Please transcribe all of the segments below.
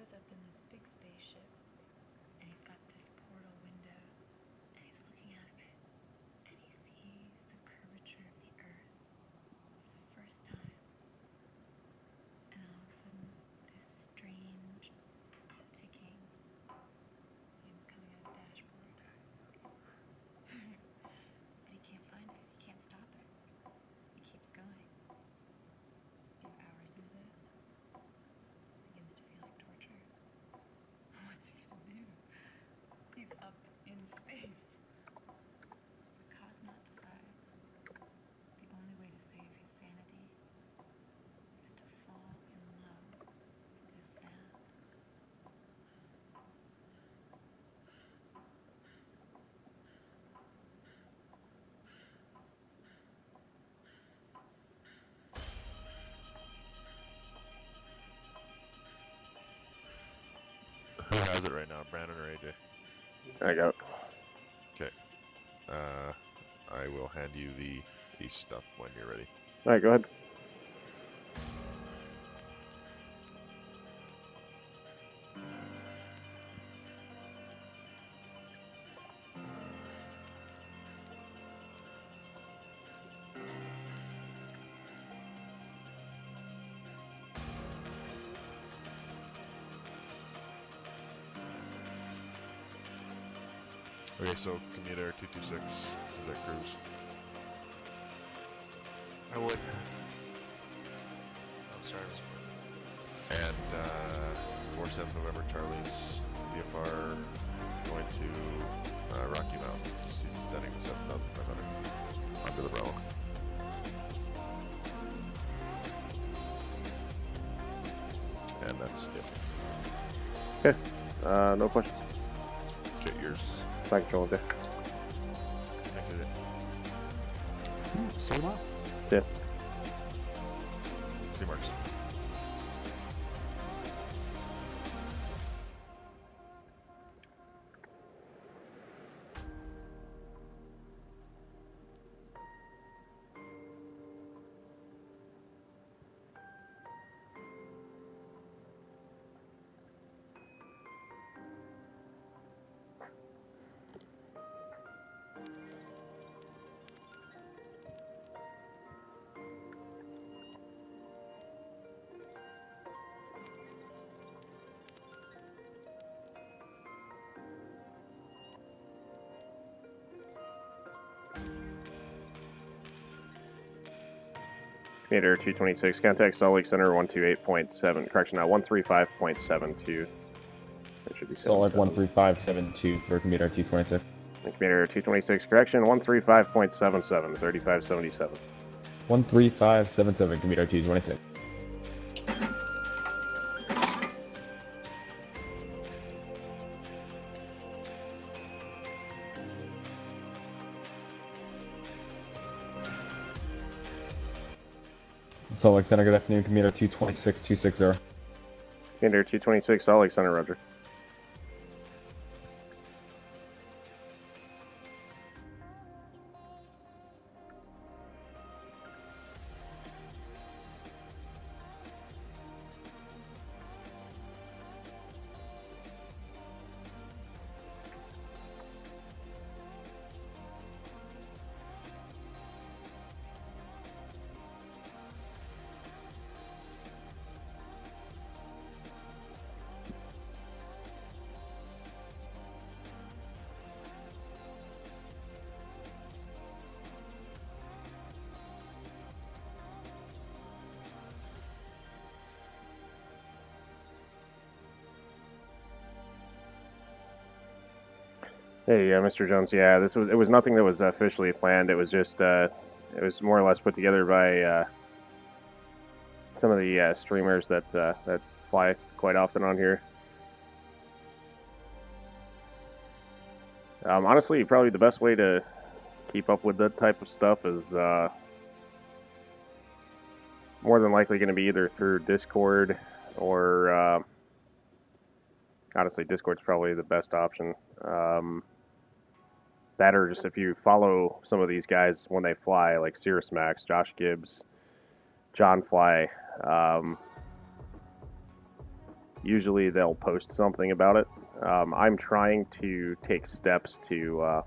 shows up in this big spaceship, and he's got this portal window, and he's looking out of it, and he sees the curvature of the Earth for the first time. And all of a sudden, this strange ticking coming out of the dashboard. And he can't find it. He can't stop it. He keeps going. A few hours into this, it begins to feel like torture. What's he gonna do? He's up in space. The cosmonaut decides the only way to save his sanity is to fall in love with his sound. Who has it right now, Brandon or AJ? I got it. Okay. I will hand you the stuff when you're ready. All right, go ahead. Okay, so Commuter 226 is that cruise. I would. I'm sorry, Mr. Wood. And 4-7 November Charlie's VFR going to Rocky Mount. Just he's setting 7,500 onto the Bravo. And that's it. Okay. No question. Okay, yours. Flight control, okay. Exit it. So am I. Yeah. Two marks. Commander 226, contact Salt Lake Center 128.7, correction now 135.72. That should be Salt Lake 13572 for Commuter 226. And Commander 226, correction 135.77, 3577. 13577, Commuter 226. Salt Lake Center, good afternoon, Commuter 226-260. Commander 226, Salt Lake Center, roger. Hey, Mr. Jones. Yeah, it was nothing that was officially planned. It was just it was more or less put together by some of the streamers that fly quite often on here. Honestly, probably the best way to keep up with that type of stuff is more than likely going to be either through Discord or honestly, Discord's probably the best option. That or just if you follow some of these guys when they fly, like Cirrus Max, Josh Gibbs, John Fly, usually they'll post something about it. I'm trying to take steps to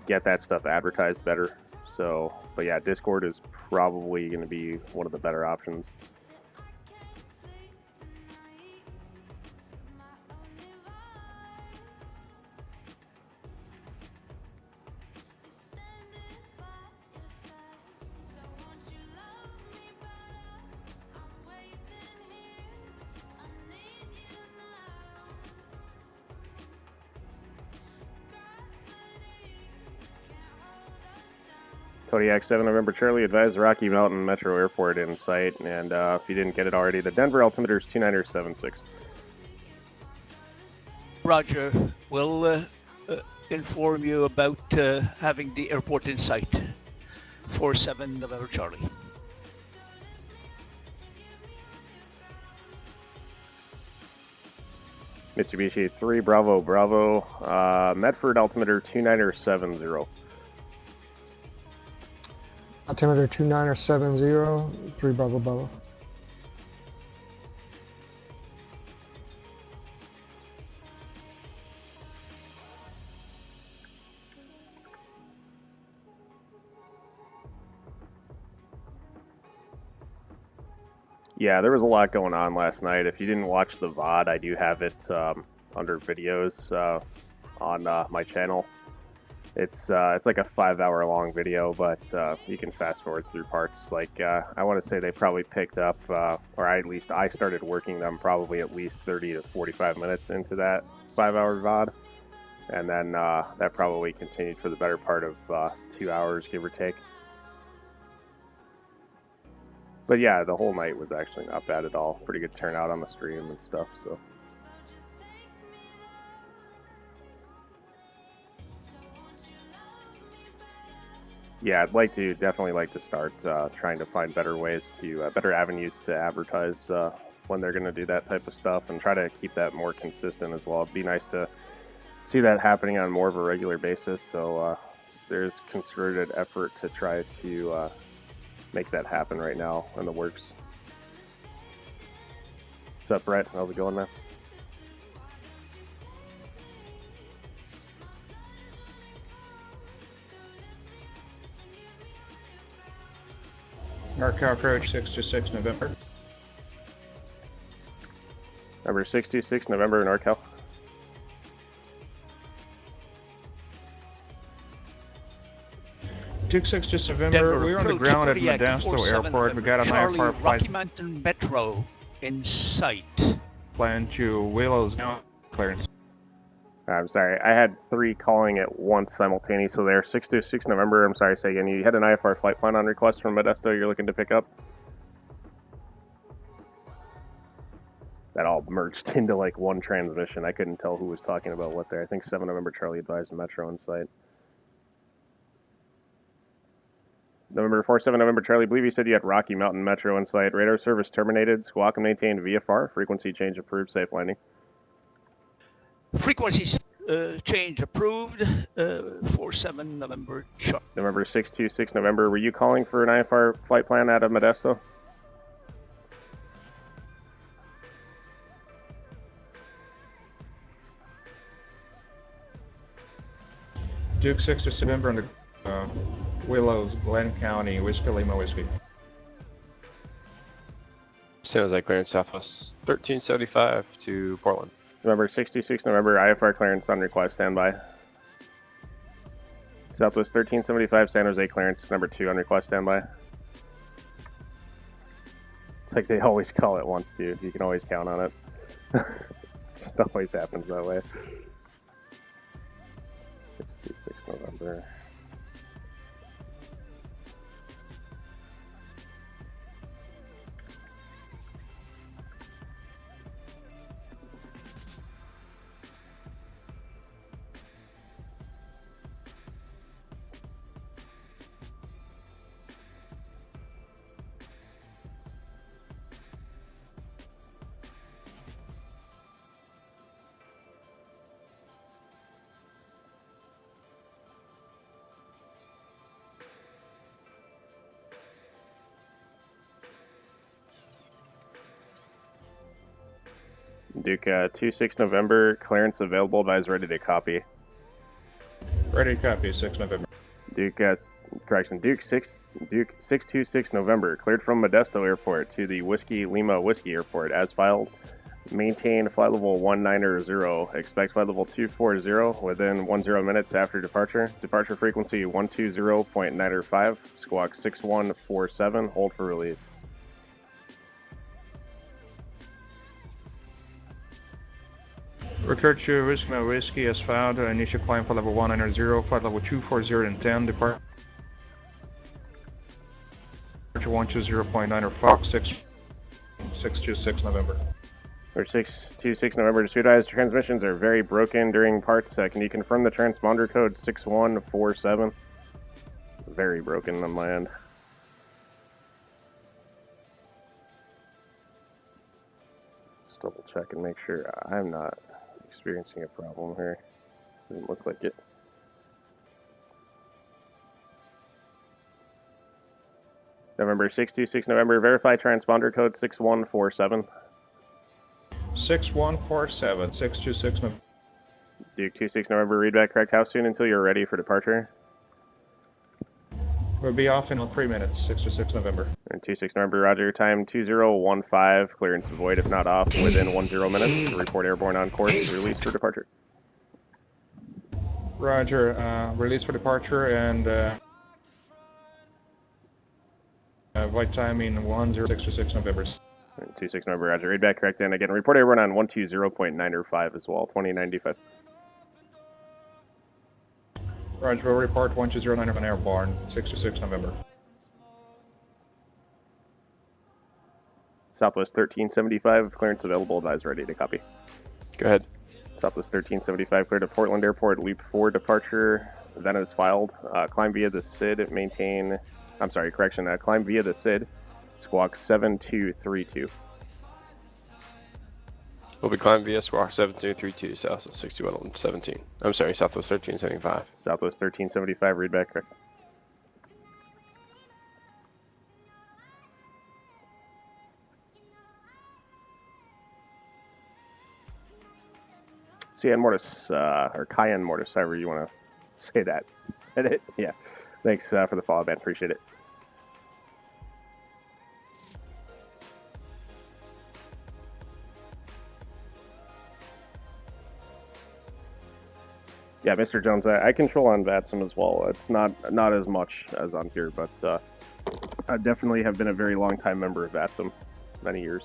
get that stuff advertised better. So, but yeah, Discord is probably going to be one of the better options. Kodiak 7 November Charlie advised Rocky Mountain Metro Airport in sight, and if you didn't get it already, the Denver altimeter is 2976. Roger. We'll inform you about having the airport in sight. 47 November Charlie. Mitsubishi 3 Bravo Bravo, Medford altimeter 2970. Altimeter 2970, 3 Bravo Bravo. Yeah, there was a lot going on last night. If you didn't watch the VOD, I do have it under videos on my channel. It's like a 5-hour long video, but you can fast forward through parts. Like I want to say they probably picked up, or at least I started working them probably at least 30 to 45 minutes into that 5-hour VOD, and then that probably continued for the better part of 2 hours, give or take. But yeah, the whole night was actually not bad at all. Pretty good turnout on the stream and stuff. So. Yeah, I'd definitely like to start trying to find better ways to, better avenues to advertise when they're going to do that type of stuff, and try to keep that more consistent as well. It'd be nice to see that happening on more of a regular basis, so there's concerted effort to try to make that happen right now in the works. What's up, Brett? How's it going, man? NorCal approach 626 November. Number 626 November, NorCal. Duke 6 just November. We were on the ground at Modesto Airport. We got an IFR flight. Rocky Mountain Metro in sight. Plan to Willows now clearance. I'm sorry, I had 3 calling at once simultaneously there. 626 November, I'm sorry, say again. You had an IFR flight plan on request from Modesto you're looking to pick up? That all merged into like one transmission. I couldn't tell who was talking about what there. I think 7 November Charlie advised Metro in sight. November 47 November Charlie, I believe you said you had Rocky Mountain Metro in sight. Radar service terminated. Squawk and maintained VFR. Frequency change approved. Safe landing. Frequency change approved. 47 November Charlie. November 626 November. Were you calling for an IFR flight plan out of Modesto? Duke 6 to November on the Willows, Glen County, Whiskey Lima Whiskey. San Jose clearance Southwest 1375 to Portland. November 66 November, IFR clearance on request, standby. Southwest 1375, San Jose clearance, number 2 on request, standby. It's like they always call it once, too. You can always count on it. It always happens that way. 66 November. Duke 2-6 November, clearance available, advise ready to copy. Ready to copy, 6 November. Duke, Duke 626 November, cleared from Modesto Airport to the Lima Whiskey Airport, as filed. Maintain flight level 190, expect flight level 240 within 10 minutes after departure. Departure frequency 120.95, squawk 6147, hold for release. Return to Whiskey as filed. Initial climb for level 190, flight level 240 and 10. Departure 120.9 Fox 626 November. Or 626 November, dispute transmissions are very broken during parts. Can you confirm the transponder code 6147? Very broken on my end. Just double check and make sure I'm not experiencing a problem here. Doesn't look like it. November 626 November, verify transponder code 6147. 6147, 626 November. Duke 26 November, read back correct. How soon until you're ready for departure? We'll be off in 3 minutes, 626 November. And 26 November, roger. Time 2015, clearance void if not off within 10 minutes. Report airborne on course, release for departure. Roger, release for departure and flight timing 1066 November. 26 November, roger. Read back correct. And again, report airborne on 120.95 as well, 2095. Roger, we'll report 1209 on airborne, 626 November. Southwest 1375, clearance available, advise ready to copy. Go ahead. Southwest 1375, cleared to Portland Airport, leap 4 departure, then is filed. Climb via the SID, climb via the SID, squawk 7232. We'll be climbing via squawk 7232, Southwest 6117. I'm sorry, Southwest 1375. Southwest 1375, read back correct. Cyan Mortis, or Cayenne Mortis, however you want to say that. Yeah. Thanks for the follow, man. Appreciate it. Yeah, Mr. Jones, I control on VATSIM as well. It's not as much as on here, but I definitely have been a very long time member of VATSIM, many years.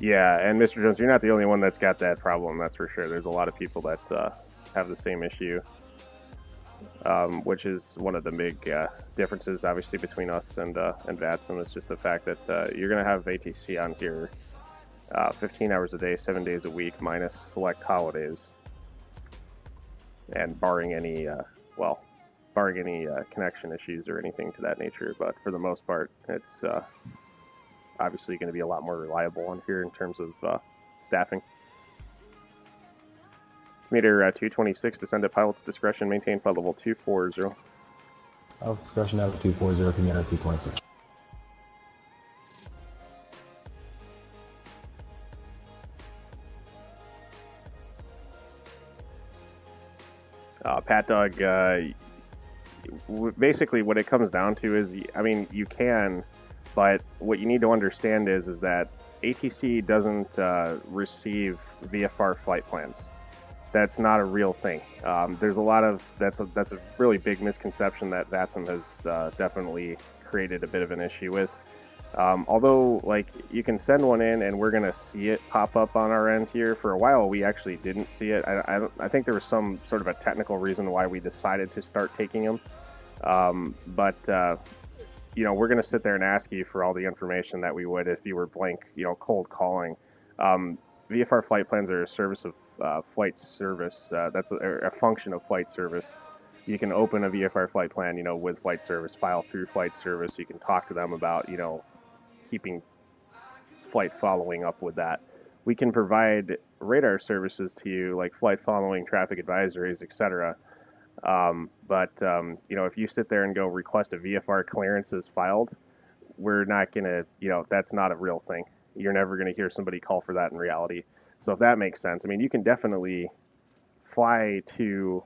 Yeah, and Mr. Jones, you're not the only one that's got that problem, that's for sure. There's a lot of people that have the same issue, which is one of the big differences, obviously, between us and VATSIM. It's just the fact that you're going to have ATC on here 15 hours a day, 7 days a week, minus select holidays, and barring any connection issues or anything to that nature. But for the most part, it's obviously going to be a lot more reliable on here in terms of staffing. Meter 226, descend at pilot's discretion, maintain flight level 240. Pilot's discretion out of 240, commander 226. Pat Dog, basically what it comes down to is, I mean, you can, but what you need to understand is that ATC doesn't receive VFR flight plans. That's not a real thing. There's a lot of, that's a really big misconception that VATSIM has definitely created a bit of an issue with. Although, like, you can send one in and we're going to see it pop up on our end here. For a while, we actually didn't see it. I think there was some sort of a technical reason why we decided to start taking them. You know, we're going to sit there and ask you for all the information that we would if you were blank, you know, cold calling. VFR flight plans are a service of flight service. That's a function of flight service. You can open a VFR flight plan, with flight service, file through flight service. You can talk to them about, keeping flight following up with that. We can provide radar services to you, like flight following, traffic advisories, etc. But if you sit there and go request a VFR clearance as filed, we're not gonna, that's not a real thing. You're never gonna hear somebody call for that in reality. So if that makes sense, I mean, you can definitely fly to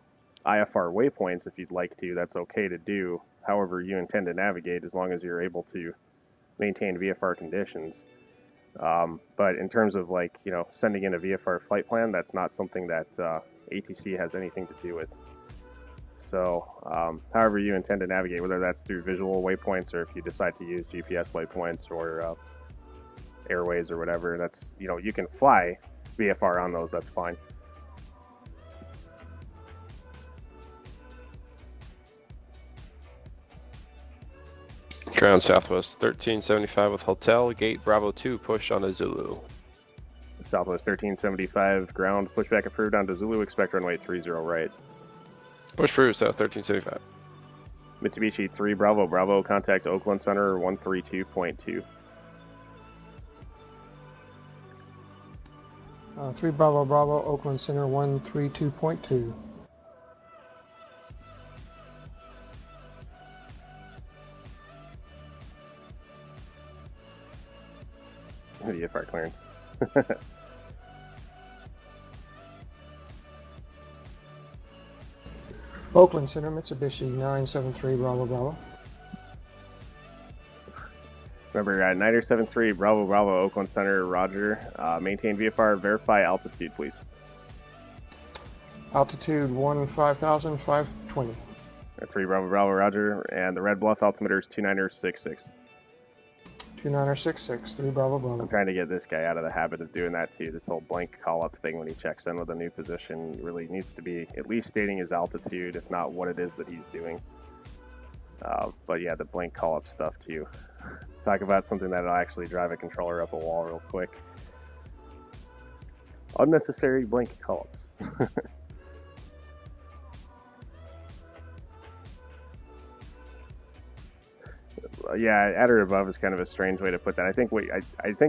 IFR waypoints if you'd like to. That's okay to do. However you intend to navigate, as long as you're able to maintain VFR conditions. But in terms of sending in a VFR flight plan, that's not something that ATC has anything to do with. So however you intend to navigate, whether that's through visual waypoints or if you decide to use GPS waypoints or airways or whatever, that's, you can fly VFR on those, that's fine. Ground Southwest 1375 with Hotel, Gate Bravo 2, push on a Zulu. Southwest 1375, ground, pushback approved onto Zulu, expect runway 30 right. Push through, South 1375. Mitsubishi 3 Bravo Bravo, contact Oakland Center 132.2. 3 Bravo Bravo, Oakland Center 132.2. VFR clearance. Oakland Center, Mitsubishi 973 Bravo Bravo. Remember, 973 Bravo Bravo, Oakland Center, roger. Maintain VFR, verify altitude, please. Altitude 15,520. 3 Bravo Bravo, roger. And the Red Bluff altimeter is 2966. 2966, 3 Bravo Bravo. I'm trying to get this guy out of the habit of doing that too. This whole blank call-up thing when he checks in with a new position really needs to be at least stating his altitude, if not what it is that he's doing. But yeah, the blank call-up stuff too. Talk about something that'll actually drive a controller up a wall real quick. Unnecessary blank call-ups. Yeah, at or above is kind of a strange way to put that. I think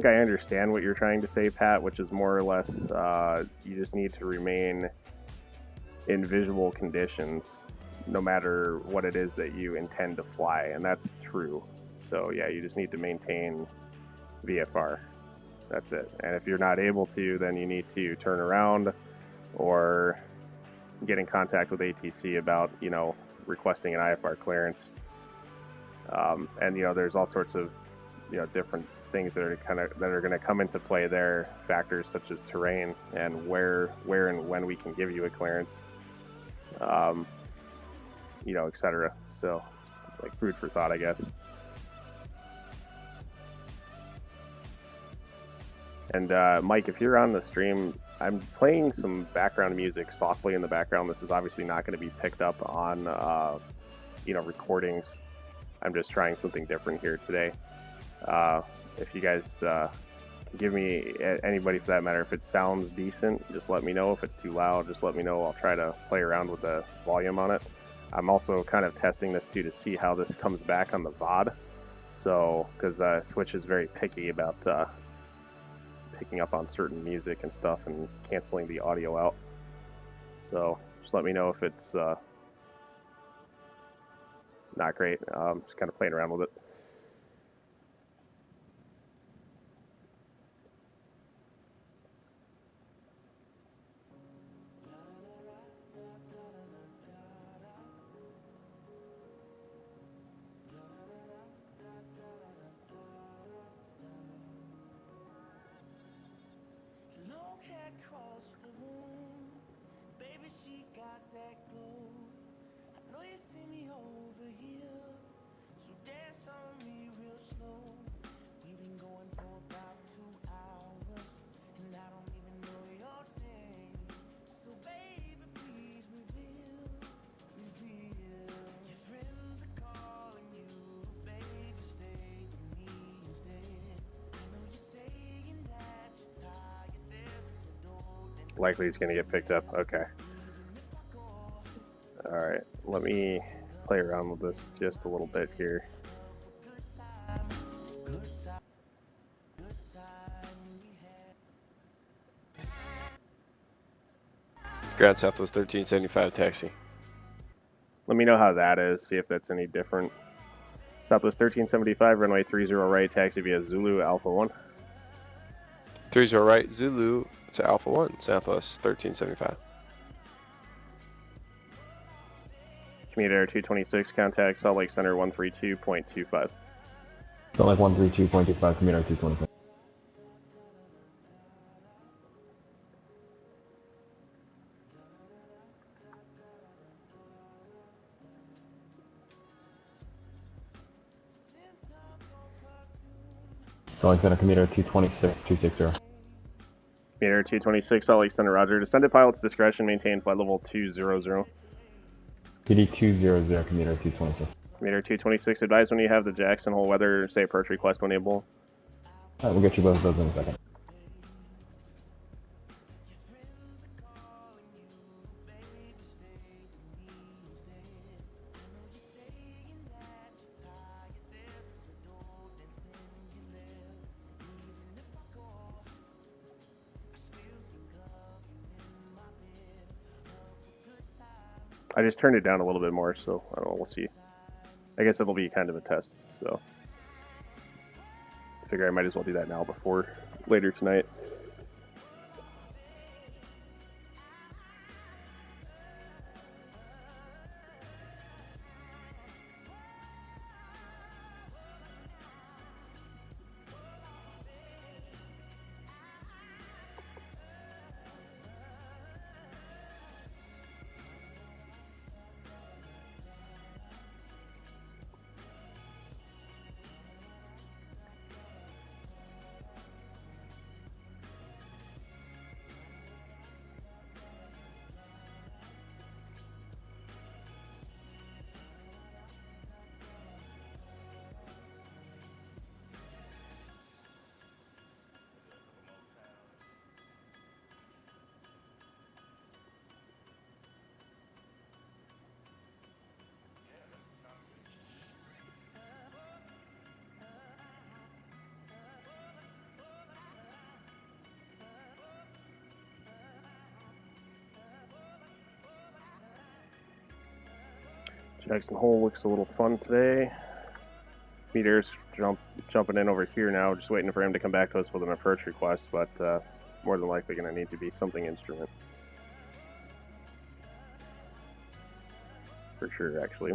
I understand what you're trying to say, Pat, which is more or less you just need to remain in visual conditions no matter what it is that you intend to fly, and that's true. So yeah, you just need to maintain VFR. That's it. And if you're not able to, then you need to turn around or get in contact with ATC about, requesting an IFR clearance. And there's all sorts of different things that are going to come into play there, factors such as terrain and where and when we can give you a clearance, etc. So like food for thought, I guess. And Mike, if you're on the stream, I'm playing some background music softly in the background. This is obviously not going to be picked up on recordings. I'm just trying something different here today. If you guys give me, anybody for that matter, if it sounds decent, just let me know. If it's too loud, just let me know. I'll try to play around with the volume on it. I'm also kind of testing this too to see how this comes back on the VOD. So, because Twitch is very picky about picking up on certain music and stuff and canceling the audio out. So, just let me know if it's not great. Just kind of playing around with it. likely he's going to get picked up. Okay. Alright, let me play around with this just a little bit here. Ground Southwest 1375 taxi. Let me know how that is, see if that's any different. Southwest 1375, runway 30 right, taxi via Zulu Alpha 1. 30 right, Zulu to Alpha 1, Southwest 1375. Commuter Air 226, contact Salt Lake Center 132.25. Salt Lake 132.25, commuter 226. Salt Lake Center, commuter 226, 260. Commuter 226, Salt Lake Center, roger. Descended pilot's discretion, maintain flight level 200. PD 200, commuter 226. Commuter 226, advise when you have the Jackson Hole weather, say approach request enable. Alright, we'll get you both of those in a second. I just turned it down a little bit more, so I don't know, we'll see. I guess it'll be kind of a test, so I figure I might as well do that now before later tonight. Jackson Hole looks a little fun today. Meter's jumping in over here now, just waiting for him to come back to us with an approach request, but more than likely going to need to be something instrument. For sure, actually.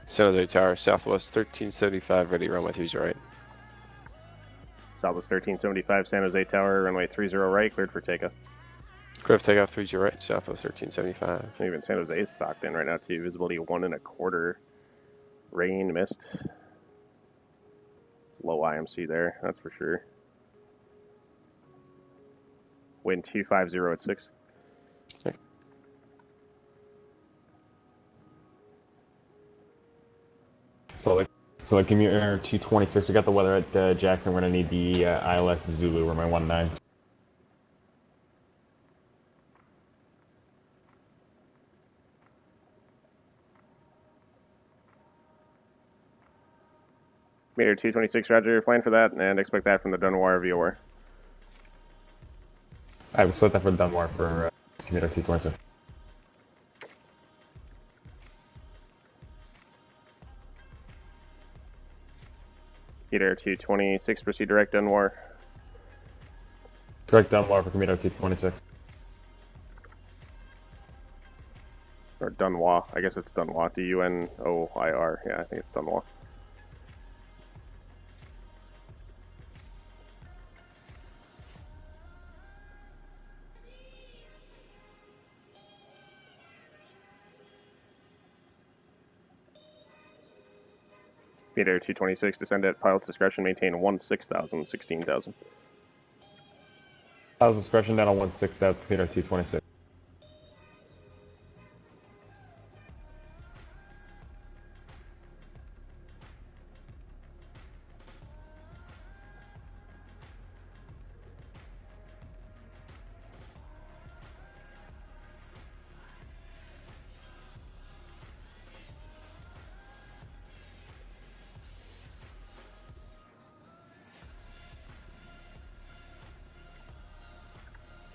San Jose Tower, Southwest 1375, ready, runway 30 right. Southwest 1375, San Jose Tower, runway 30 right, cleared for takeoff. Clear for takeoff 30 right, Southwest 1375. Even San Jose is socked in right now too. Visibility 1.25. Rain, mist. Low IMC there, that's for sure. Wind 250 at 6. Okay. So like commuter 226, we got the weather at Jackson. We're going to need the ILS Zulu, runway 19. Meter 226, roger, plan for that, and expect that from the Dunwire VOR. Alright, we'll split that for Dunmore for commuter 226. Meter 226, proceed direct Dunwire. Direct Dunmore for commuter 226. Or Dunwa, I guess it's Dunwa, D-U-N-O-I-R, yeah, I think it's Dunwa. Meter 226, descend at pilot's discretion, maintain 16,000. How's discretion down on 16,000, Peter 226.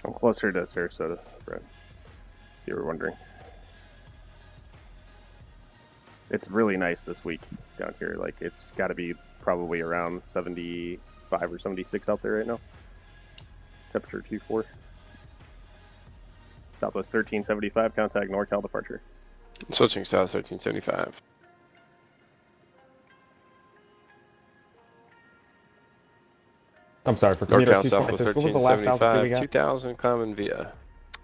I'm closer to Sarasota, Brett, if you were wondering. It's really nice this week down here. Like, it's got to be probably around 75 or 76 out there right now. Temperature 24. Southwest 1375, contact NorCal departure. Switching south 1375. I'm sorry, for Commuter NorCal Southwest 226, what was the last altitude we 1375, got? 2000, common via.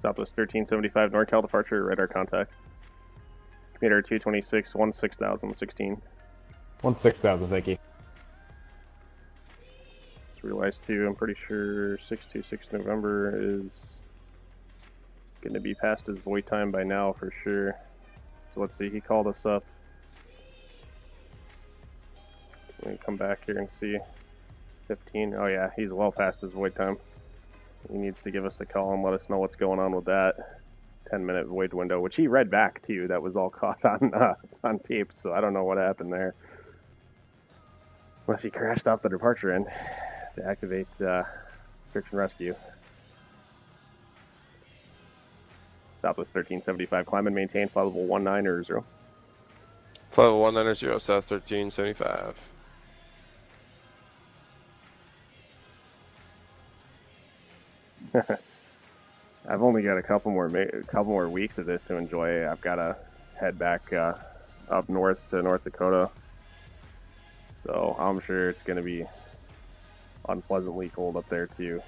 Southwest 1375, NorCal departure, radar contact. Commuter 226, 16,000, 16. 16,000, thank you. Just realized too, I'm pretty sure 626 November is going to be past his void time by now for sure. So let's see, he called us up. Let me come back here and see. 15. Oh yeah, he's well past his void time. He needs to give us a call and let us know what's going on with that 10-minute void window, which he read back too. That was all caught on tape, so I don't know what happened there. Unless he crashed off the departure end to activate search and rescue. Southwest 1375, climb and maintain flight level 1900. Flight level 190, south 1375. I've only got a couple more weeks of this to enjoy. I've got to head back up north to North Dakota, so I'm sure it's going to be unpleasantly cold up there too.